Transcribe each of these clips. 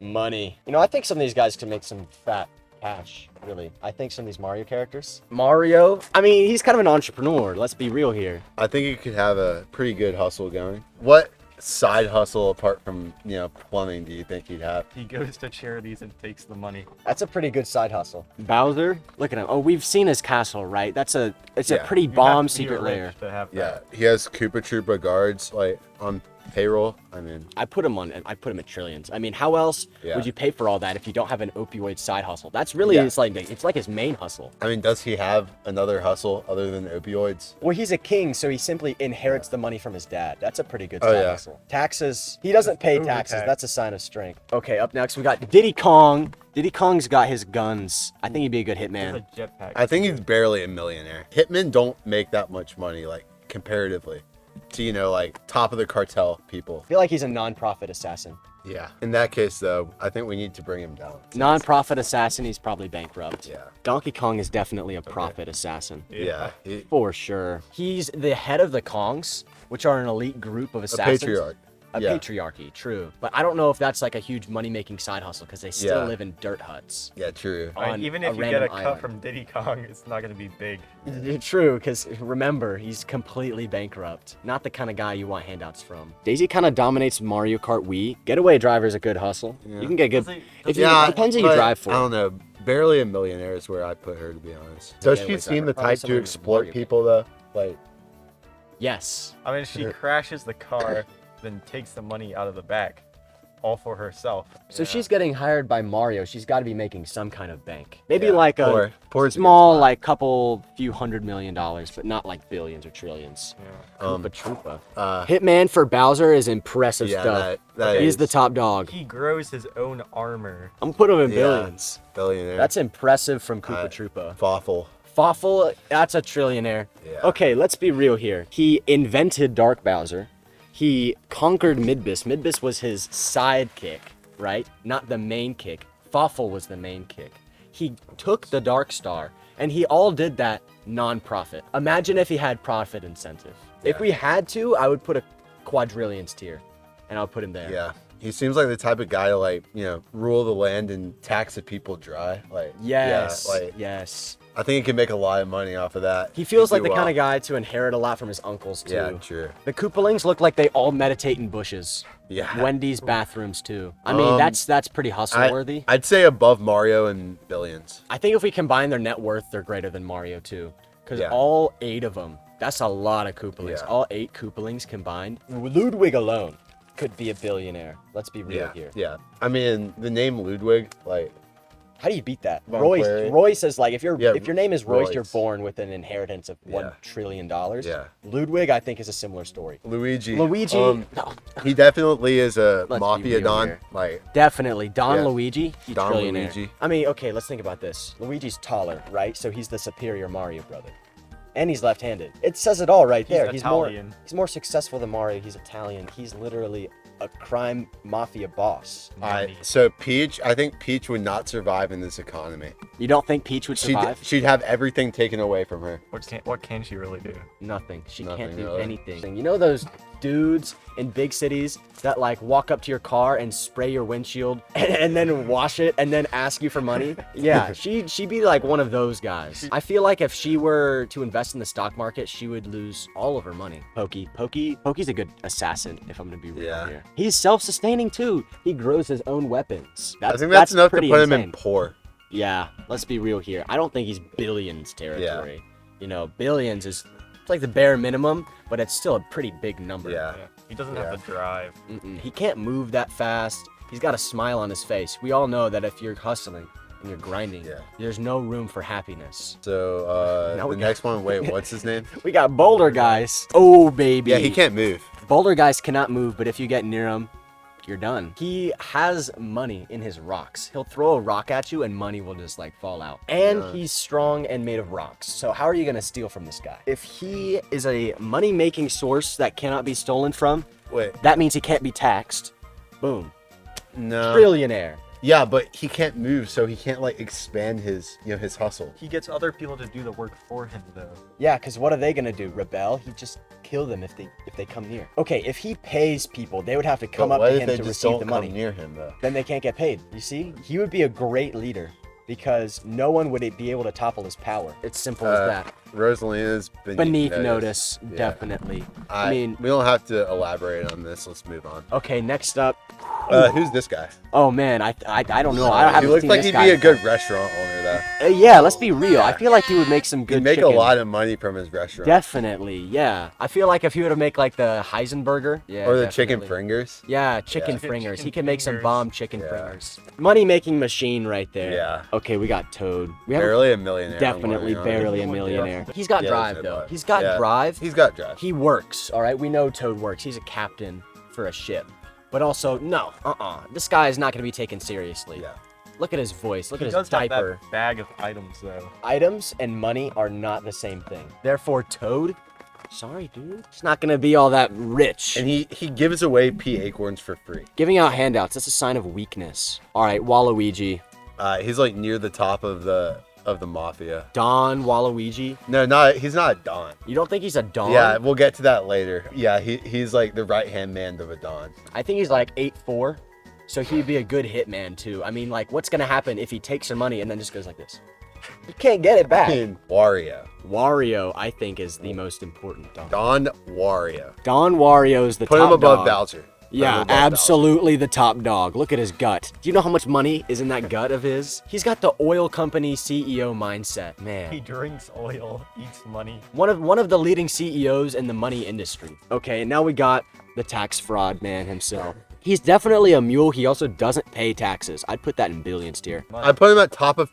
Money. You know, I think some of these guys can make some fat cash, really. I think some of these Mario characters. Mario, I mean, he's kind of an entrepreneur. Let's be real here. I think he could have a pretty good hustle going. What side hustle apart from, plumbing do you think he'd have? He goes to charities and takes the money. That's a pretty good side hustle. Bowser, look at him. Oh, we've seen his castle, right? It's a pretty bomb secret lair. To have Yeah, that. he has Koopa Troopa guards on payroll. I mean, I put him at trillions. I mean, how else would you pay for all that if you don't have an opioid side hustle? That's really it's like his main hustle. does he have another hustle other than opioids? Well, he's a king, so he simply inherits the money from his dad. That's a pretty good side hustle. Taxes, he doesn't pay taxes. Overtax. That's a sign of strength. Okay, up next we got Diddy Kong. Diddy Kong's got his guns. I think he'd be a good hitman. With a jetpack. I think he's barely a millionaire. Hitmen don't make that much money, like comparatively to like top of the cartel people. I feel like he's a non-profit assassin. Yeah. In that case, though, I think we need to bring him down. Non-profit assassin, he's probably bankrupt. Yeah. Donkey Kong is definitely a profit assassin. Yeah. For sure. He's the head of the Kongs, which are an elite group of A assassins. patriarch. A patriarchy, true. But I don't know if that's like a huge money-making side hustle because they still live in dirt huts. Yeah, true. On Even a if you get random a cut island. from Diddy Kong, it's not going to be big. True, because remember, he's completely bankrupt. Not the kind of guy you want handouts from. Daisy kind of dominates Mario Kart Wii. Getaway driver's a good hustle. You can get good. Depends who you but drive for. I don't know. Barely a millionaire is where I put her, to be honest. Does she seem the type to exploit people, though? Like, yes. I mean, she crashes the car, then takes the money out of the back, all for herself. So she's getting hired by Mario. She's got to be making some kind of bank. Maybe like a poor small, like few $100 million, but not like billions or trillions. Yeah. Koopa Troopa. Hitman for Bowser is impressive stuff. He's the top dog. He grows his own armor. I'm gonna put him in billions. Billionaire. That's impressive from Koopa Troopa. Fawful. Fawful, that's a trillionaire. Yeah. Okay, let's be real here. He invented Dark Bowser. He conquered Midbus. Midbus was his sidekick, right? Not the main kick. Fawful was the main kick. He took the Dark Star, and he all did that non-profit. Imagine if he had profit incentive. If we had to, I would put a quadrillions tier, and I would put him there. Yeah. He seems like the type of guy to rule the land and tax the people dry. Yes. Yeah, yes. I think he can make a lot of money off of that. He feels like the kind of guy to inherit a lot from his uncles too. Yeah, true. The Koopalings look like they all meditate in bushes. Yeah. Wendy's bathrooms too. I mean, that's pretty hustle worthy. I'd say above Mario and billions. I think if we combine their net worth, they're greater than Mario too. Because all 8 of them, that's a lot of Koopalings. Yeah. All 8 Koopalings combined. Ludwig alone could be a billionaire. Let's be real here. Yeah. I mean, the name Ludwig, How do you beat that? Von Royce. Query. Royce is like if your name is Royce, Royce. you're born with an inheritance of $1 trillion. Yeah. Ludwig, I think, is a similar story. Luigi. He He definitely is a Let's be mafia real don. here. Definitely. Don Yeah. Luigi, he's Don trillionaire. Luigi. I mean, okay, let's think about this. Luigi's taller, right? So he's the superior Mario brother. And he's left-handed. It says it all right there. He's Italian. more successful than Mario. He's Italian. He's literally a crime mafia boss. So Peach, I think Peach would not survive in this economy. You don't think Peach would survive? She'd have everything taken away from her. What can she really do? Nothing. She Nothing, can't do really. anything. You know those dudes in big cities that like walk up to your car and spray your windshield and then wash it and then ask you for money? Yeah, she'd be like one of those guys. I feel like if she were to invest in the stock market, she would lose all of her money. Pokey's a good assassin, if I'm gonna be real here. He's self-sustaining too. He grows his own weapons. I think that's enough to pretty put him insane. in poor. Yeah, let's be real here. I don't think he's billions territory. You know, billions is it's like the bare minimum, but it's still a pretty big number. Yeah. He doesn't have the drive. He can't move that fast. He's got a smile on his face. We all know that if you're hustling and you're grinding, there's no room for happiness. So Now the next one, wait, what's his name? We got Boulder Guys. Oh, baby. Yeah, he can't move. Boulder Guys cannot move, but if you get near him, you're done. He has money in his rocks. He'll throw a rock at you and money will just like fall out. And he's strong and made of rocks. So how are you gonna steal from this guy? If he is a money-making source that cannot be stolen from, Wait. that means he can't be taxed. Boom. No. Trillionaire. Yeah, but he can't move, so he can't like expand his, his hustle. He gets other people to do the work for him, though. Yeah, because what are they gonna do? Rebel? He just kill them if they come near. Okay, if he pays people, they would have to come But up what to if him they to just receive don't the come money. near him though? Then they can't get paid. You see, he would be a great leader because no one would be able to topple his power. It's simple as that. Rosalina's Beneath notice, Yeah. definitely. I mean, we don't have to elaborate on this. Let's move on. okay, next up. Who's this guy? Oh man, I don't know. I He haven't looks seen like this he'd guy be a before. good restaurant owner, though. Yeah, let's be real. I feel like he would make some good He'd make chicken. a lot of money from his restaurant. Definitely, yeah. I feel like if he were to make like the Heisenberger, yeah, Or the definitely. chicken fringers. Yeah, chicken Yeah. fringers. Chicken He can make some fingers. bomb chicken Yeah. fringers. Money making machine right there. Yeah. Okay, we got Toad. We have Barely a millionaire. definitely I'm wondering. barely a millionaire. He's got Yeah, drive there's though. no doubt. He's got Yeah. drive. He's got drive. He works. All right, we know Toad works. He's a captain for a ship. But also, no, this guy is not going to be taken seriously. Yeah. Look at his voice. Look He at his does have diaper. that bag of items, though. Items and money are not the same thing. Therefore, Toad, sorry, dude, he's not gonna be all that rich. And he gives away pea acorns for free. Giving out handouts, that's a sign of weakness. All right, Waluigi. He's like near the top of the mafia. Don Waluigi. No, he's not a Don. You don't think he's a Don? Yeah, we'll get to that later. Yeah, he's like the right-hand man of a Don. I think he's like 8'4", so he'd be a good hitman too. I mean, like, what's gonna happen if he takes some money and then just goes like this? You can't get it back. And Wario. Wario, I think, is the most important Don. Don Wario. Don Wario's the Put top him above dog. Bowser. Put him Yeah, above Bowser. absolutely the top dog. Look at his gut. Do you know how much money is in that gut of his? He's got the oil company CEO mindset, He man. drinks oil, eats money. One of the leading CEOs in the money industry. Okay, and now we got the tax fraud man himself. He's definitely a mule. He also doesn't pay taxes. I'd put that in billions tier. I put him at top of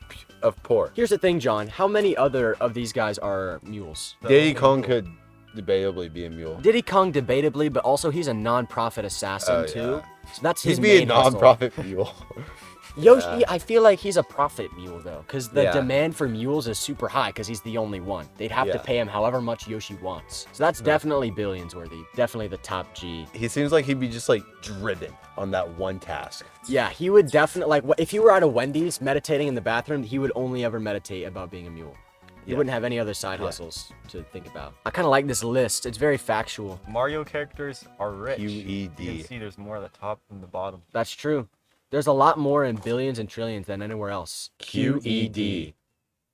poor. Here's the thing, John. How many other of these guys are mules? Diddy Kong could debatably be a mule. Diddy Kong debatably, but also he's a non-profit assassin Oh, too. yeah. So that's his He'd be a main hustle. non-profit mule. Yoshi, I feel like he's a profit mule though, because the Yeah. demand for mules is super high because he's the only one. They'd have to Yeah. pay him however much Yoshi wants. So that's definitely billions worthy. Definitely the top G. He seems like he'd be just like driven on that one task. Yeah, he would definitely, like, if you were at a Wendy's meditating in the bathroom, he would only ever meditate about being a mule. He Yeah. wouldn't have any other side hustles to think about. I kind of like this list. It's very factual. Mario characters are rich. QED. You can see there's more at the top than the bottom. That's true. There's a lot more in billions and trillions than anywhere else. QED.